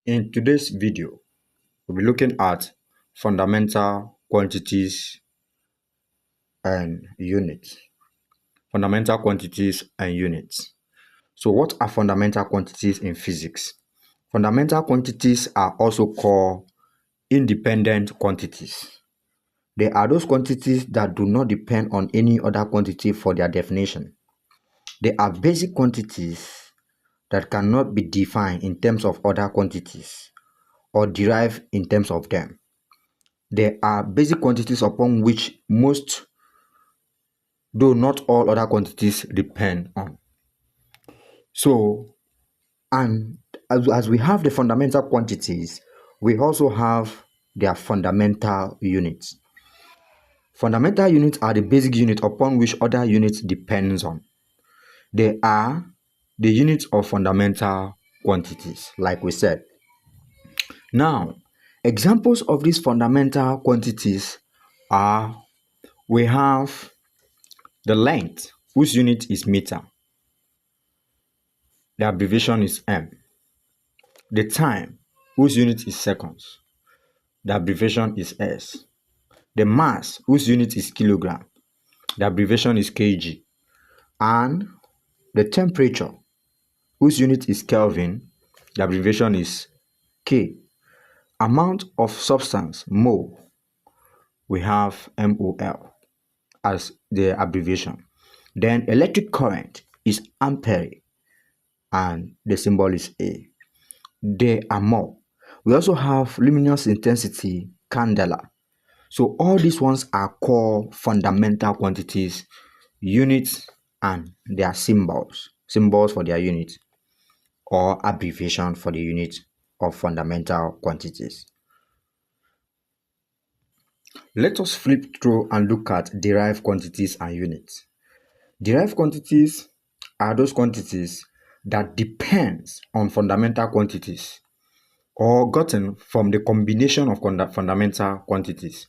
In today's video, we'll be looking at fundamental quantities and units. Fundamental quantities and units. So what are fundamental quantities in physics? Fundamental quantities are also called independent quantities. They are those quantities that do not depend on any other quantity for their definition. They are basic quantities that cannot be defined in terms of other quantities or derived in terms of them. There are basic quantities upon which most, though not all other quantities depend on. So, and as we have the fundamental quantities, we also have their fundamental units. Fundamental units are the basic unit upon which other units depends on. They are the units of fundamental quantities, like we said. Now, examples of these fundamental quantities are, we have the length, whose unit is meter. The abbreviation is m. The time, whose unit is seconds. The abbreviation is s. The mass, whose unit is kilogram. The abbreviation is kg. And the temperature, whose unit is Kelvin. The abbreviation is K. Amount of substance, mole, we have MOL as the abbreviation. Then electric current is ampere, and the symbol is A. There are more. We also have luminous intensity, candela. So all these ones are called fundamental quantities, units, and their symbols for their unit, or abbreviation for the unit of fundamental quantities. Let us flip through and look at derived quantities and units. Derived quantities are those quantities that depends on fundamental quantities or gotten from the combination of fundamental quantities.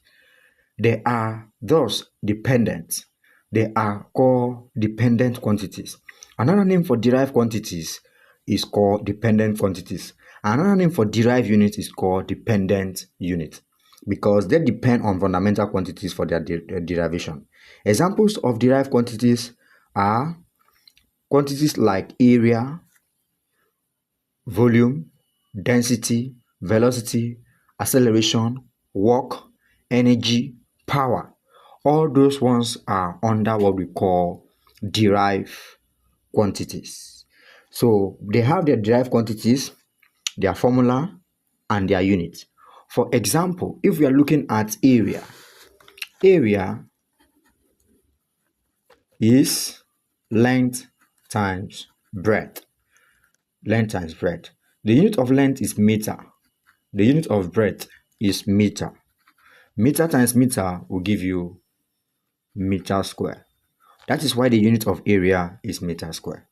They are thus dependent. They are called dependent quantities. Another name for derived quantities is called dependent quantities. Another name for derived unit is called dependent unit, because they depend on fundamental quantities for their derivation. Examples of derived quantities are quantities like area, volume, density, velocity, acceleration, work, energy, power. All those ones are under what we call derived quantities. So they have their derived quantities, their formula, and their units. For example, if we are looking at area is length times breadth. Length times breadth. The unit of length is meter. The unit of breadth is meter. Meter times meter will give you meter square. That is why the unit of area is meter square.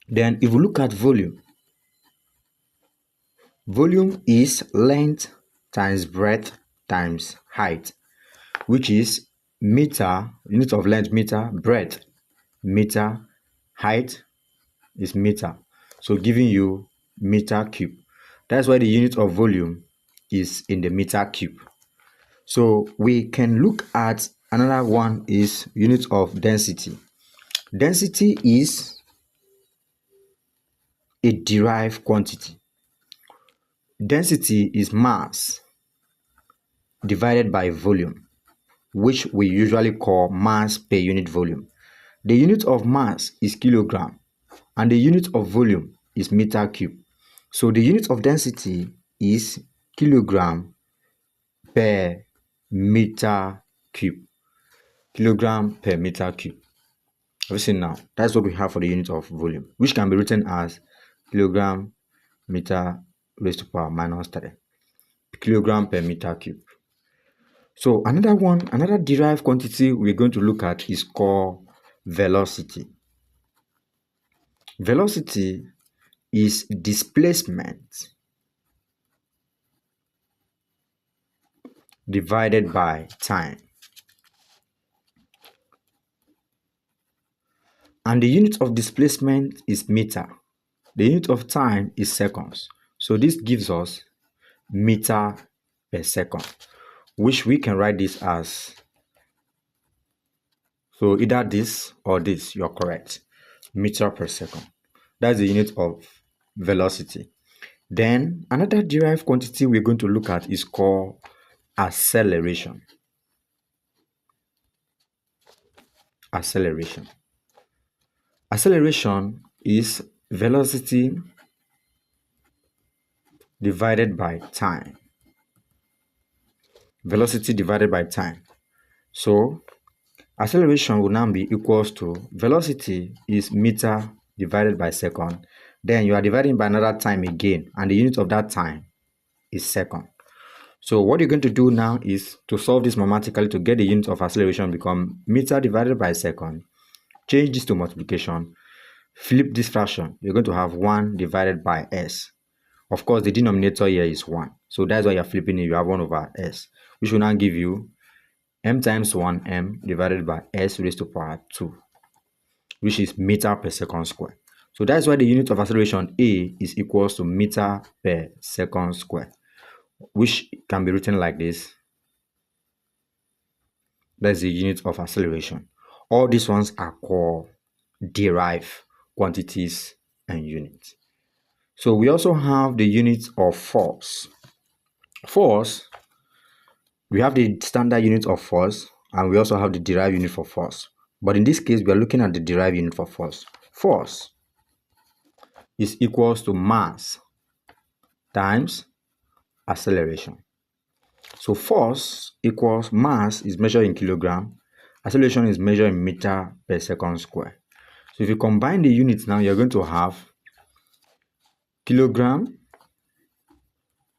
Then if we look at volume is length times breadth times height, which is meter, unit of length meter, breadth meter, height is meter. So giving you meter cube. That's why the unit of volume is in the meter cube. So we can look at another one is unit of density. Density is a derived quantity. Density is mass divided by volume, which we usually call mass per unit volume. The unit of mass is kilogram, and the unit of volume is meter cube. So the unit of density is kilogram per meter cube. Kilogram per meter cube. Have you seen now? That's what we have for the unit of volume, which can be written as kilogram meter raised to power minus 3. Kilogram per meter cube. So another derived quantity we're going to look at is called velocity. Velocity is displacement divided by time. And the unit of displacement is meter. The unit of time is seconds. So this gives us meter per second, which we can write this as, so either this or this, you're correct. Meter per second. That's the unit of velocity. Then another derived quantity we're going to look at is called acceleration. Acceleration. Acceleration is velocity divided by time. Velocity divided by time. So acceleration will now be equals to, velocity is meter divided by second. Then you are dividing by another time again, and the unit of that time is second. So what you're going to do now is to solve this mathematically to get the unit of acceleration become meter divided by second. Change this to multiplication. Flip this fraction. You're going to have 1 divided by s. Of course, the denominator here is 1. So that's why you're flipping it. You have 1 over s, which will now give you m times 1 m divided by s raised to power 2, which is meter per second square. So that's why the unit of acceleration A is equals to meter per second square, which can be written like this. That's the unit of acceleration. All these ones are called derive quantities and units. So we also have the unit of force. Force, we have the standard unit of force, and we also have the derived unit for force. But in this case, we are looking at the derived unit for force. Force is equals to mass times acceleration. So force equals mass is measured in kilogram, acceleration is measured in meter per second square. So if you combine the units now, you're going to have kilogram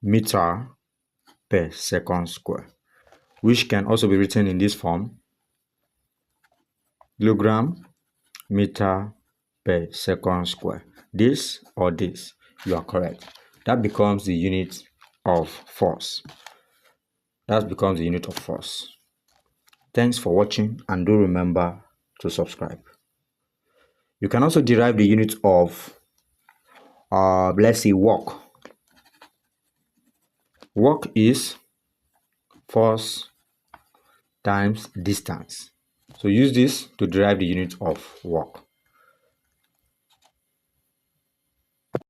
meter per second square, which can also be written in this form: kilogram meter per second square. This or this, you are correct. That becomes the unit of force. That becomes the unit of force. Thanks for watching, and do remember to subscribe. You can also derive the unit of, let's say, work. Work is force times distance. So use this to derive the unit of work.